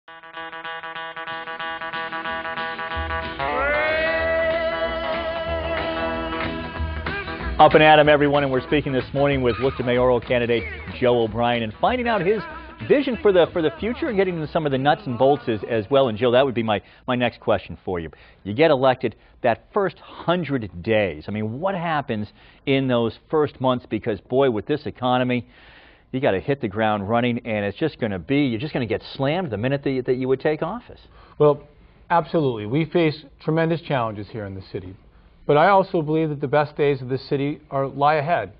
Up and at 'em, everyone, and we're speaking this morning with Worcester mayoral candidate Joe O'Brien and finding out his vision for the future and getting into some of the nuts and bolts as well. And Joe, that would be my next question for you. You get elected, that first 100 days. I mean, what happens in those first months? Because boy, with this economy, you got to hit the ground running, and it's just going to be, you're just going to get slammed the minute that you would take office. Well, absolutely. We face tremendous challenges here in the city. But I also believe that the best days of this city lie ahead.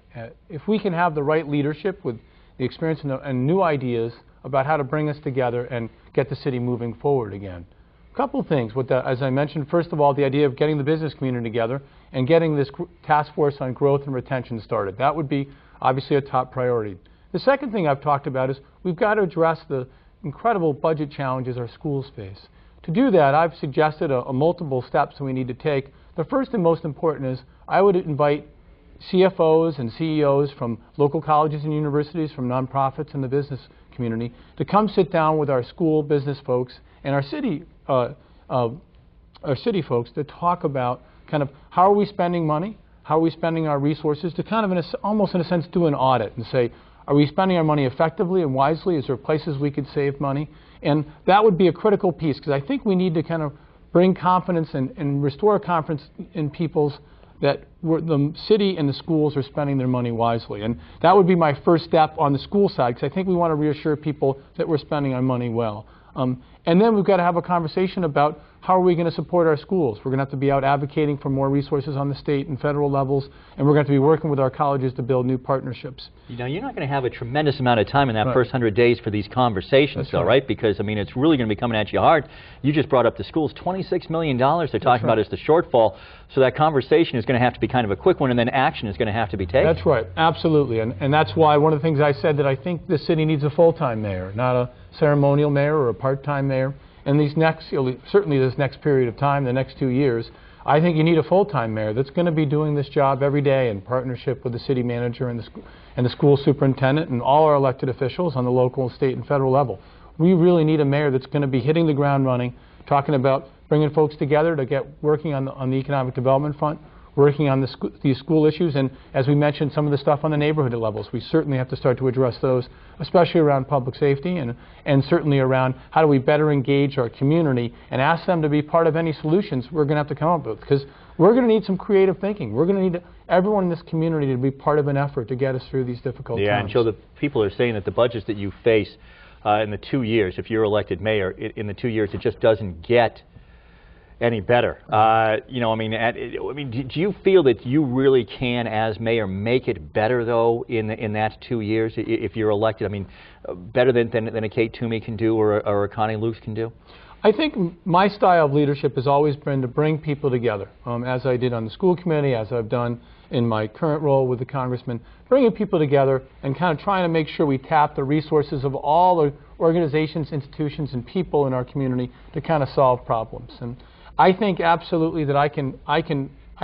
If we can have the right leadership with the experience and new ideas about how to bring us together and get the city moving forward again. A couple of things. As I mentioned, first of all, the idea of getting the business community together and getting this task force on growth and retention started. That would be obviously a top priority. The second thing I've talked about is we've got to address the incredible budget challenges our schools face. To do that, I've suggested multiple steps that we need to take. The first and most important is I would invite CFOs and CEOs from local colleges and universities, from nonprofits and the business community, to come sit down with our school business folks and our city folks to talk about kind of how are we spending money, how are we spending our resources, to kind of almost in a sense do an audit and say, are we spending our money effectively and wisely? Is there places we could save money? And that would be a critical piece, because I think we need to kind of bring confidence and restore confidence in people's that the city and the schools are spending their money wisely. And that would be my first step on the school side, because I think we want to reassure people that we're spending our money well. And then we've got to have a conversation about how are we going to support our schools. We're going to have to be out advocating for more resources on the state and federal levels, and we're going to be working with our colleges to build new partnerships. You know, you're not going to have a tremendous amount of time in that first 100 days for these conversations, though, right? Because, I mean, it's really going to be coming at you hard. You just brought up the schools, $26 million they're talking about as the shortfall, so that conversation is going to have to be kind of a quick one, and then action is going to have to be taken. That's right, absolutely, and that's why one of the things I said that I think the city needs a full-time mayor, not a ceremonial mayor or a part-time mayor. And certainly this next period of time, the next 2 years, I think you need a full-time mayor that's going to be doing this job every day in partnership with the city manager and the school superintendent and all our elected officials on the local, state, and federal level. We really need a mayor that's going to be hitting the ground running, talking about bringing folks together to get working on the economic development front, working on these school issues, and as we mentioned, some of the stuff on the neighborhood levels. We certainly have to start to address those, especially around public safety and certainly around how do we better engage our community and ask them to be part of any solutions we're going to have to come up with, because we're going to need some creative thinking. We're going to need everyone in this community to be part of an effort to get us through these difficult times. Yeah, and Joe, the people are saying that the budgets that you face in the 2 years, if you're elected mayor, in the 2 years, it just doesn't get any better. You know, I mean, do you feel that you really can, as mayor, make it better though in that 2 years if you're elected? I mean, better than a Kate Toomey can do or a Connie Luce can do? I think my style of leadership has always been to bring people together, as I did on the school committee, as I've done in my current role with the congressman, bringing people together and kind of trying to make sure we tap the resources of all the organizations, institutions, and people in our community to kind of solve problems. And I think absolutely that I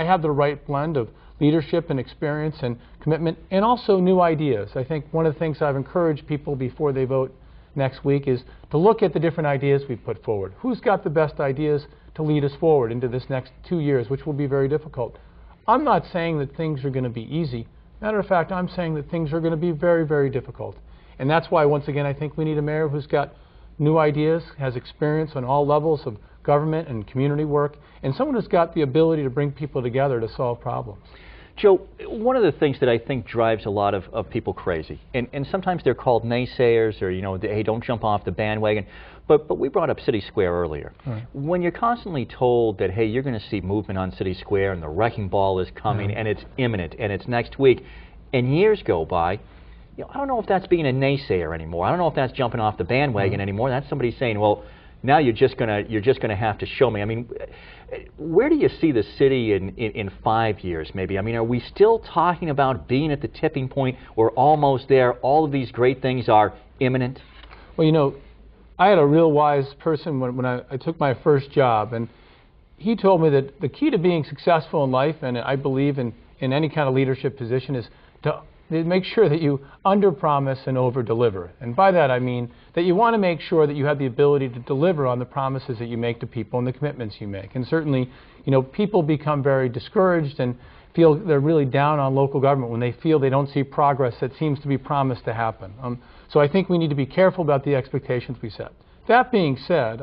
have the right blend of leadership and experience and commitment and also new ideas. I think one of the things I've encouraged people before they vote next week is to look at the different ideas we've put forward. Who's got the best ideas to lead us forward into this next 2 years, which will be very difficult? I'm not saying that things are going to be easy. Matter of fact, I'm saying that things are going to be very, very difficult. And that's why, once again, I think we need a mayor who's got new ideas, has experience on all levels of government and community work, and someone who's got the ability to bring people together to solve problems. Joe, one of the things that I think drives a lot of people crazy, and sometimes they're called naysayers or, you know, hey, don't jump off the bandwagon, but we brought up City Square earlier. Right. When you're constantly told that, hey, you're going to see movement on City Square and the wrecking ball is coming and it's imminent and it's next week, and years go by, you know, I don't know if that's being a naysayer anymore. I don't know if that's jumping off the bandwagon anymore. That's somebody saying, well, now you're just gonna have to show me. I mean, where do you see the city in 5 years, maybe? I mean, are we still talking about being at the tipping point? We're almost there. All of these great things are imminent. Well, you know, I had a real wise person when I took my first job, and he told me that the key to being successful in life, and I believe in any kind of leadership position, is to make sure that you underpromise and overdeliver. And by that I mean that you want to make sure that you have the ability to deliver on the promises that you make to people and the commitments you make. And certainly, people become very discouraged and feel they're really down on local government when they feel they don't see progress that seems to be promised to happen. So I think we need to be careful about the expectations we set. That being said,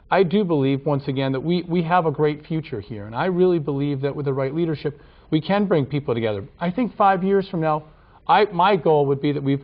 I do believe, once again, that we have a great future here. And I really believe that with the right leadership, we can bring people together. I think 5 years from now, my goal would be that we've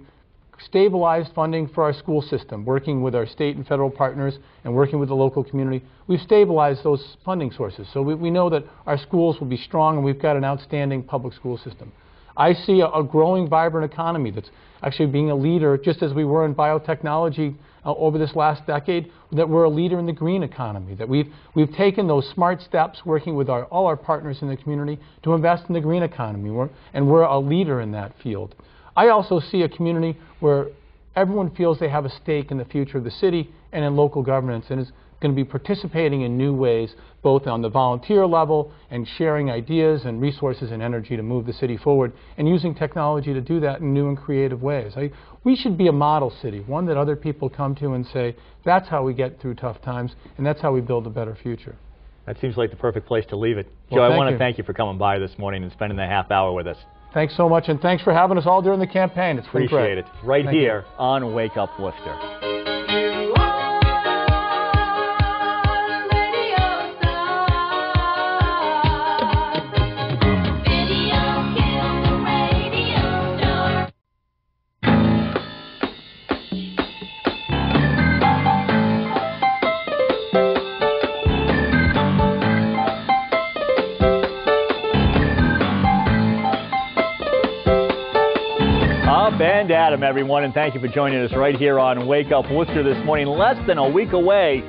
stabilized funding for our school system, working with our state and federal partners and working with the local community. We've stabilized those funding sources. So we know that our schools will be strong and we've got an outstanding public school system. I see a growing, vibrant economy that's actually being a leader, just as we were in biotechnology over this last decade, that we're a leader in the green economy, that we've taken those smart steps working with all our partners in the community to invest in the green economy, and we're a leader in that field. I also see a community where everyone feels they have a stake in the future of the city and in local governance, and is going to be participating in new ways, both on the volunteer level and sharing ideas and resources and energy to move the city forward, and using technology to do that in new and creative ways. We should be a model city, one that other people come to and say, that's how we get through tough times, and that's how we build a better future. That seems like the perfect place to leave it. Joe, I want to thank you for coming by this morning and spending the half hour with us. Thanks so much, and thanks for having us all during the campaign. It's been great. Appreciate it. Right here on Wake Up Worcester. And Adam, everyone, and thank you for joining us right here on Wake Up Worcester this morning, less than a week away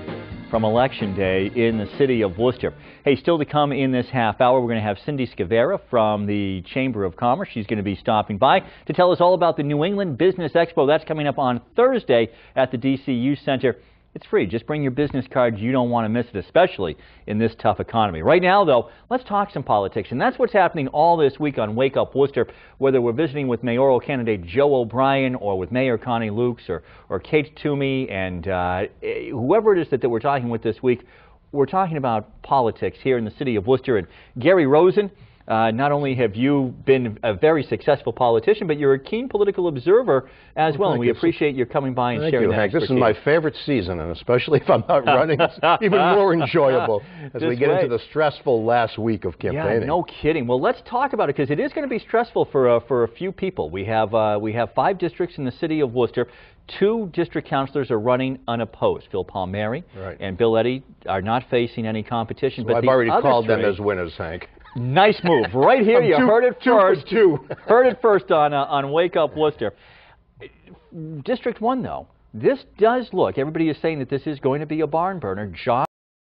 from Election Day in the city of Worcester. Hey, still to come in this half hour, we're going to have Cindy Scavera from the Chamber of Commerce. She's going to be stopping by to tell us all about the New England Business Expo. That's coming up on Thursday at the DCU Center. It's free. Just bring your business cards. You don't want to miss it, especially in this tough economy. Right now, though, let's talk some politics. And that's what's happening all this week on Wake Up Worcester, whether we're visiting with mayoral candidate Joe O'Brien or with Mayor Connie Lukes or Kate Toomey and whoever it is that we're talking with this week. We're talking about politics here in the city of Worcester. And Gary Rosen, not only have you been a very successful politician, but you're a keen political observer as well, and we appreciate your coming by and sharing that expertise. This is my favorite season, and especially if I'm not running, it's even more enjoyable as we get into the stressful last week of campaigning. Yeah, no kidding. Well, let's talk about it, because it is going to be stressful for a few people. We have 5 districts in the city of Worcester. 2 district councilors are running unopposed. Phil Palmieri and Bill Eddy are not facing any competition. So but I've already called them as winners, Hank. Nice move. Right here, you heard it first. Heard it first on Wake Up Worcester. District 1, though, this does look, everybody is saying that this is going to be a barn burner.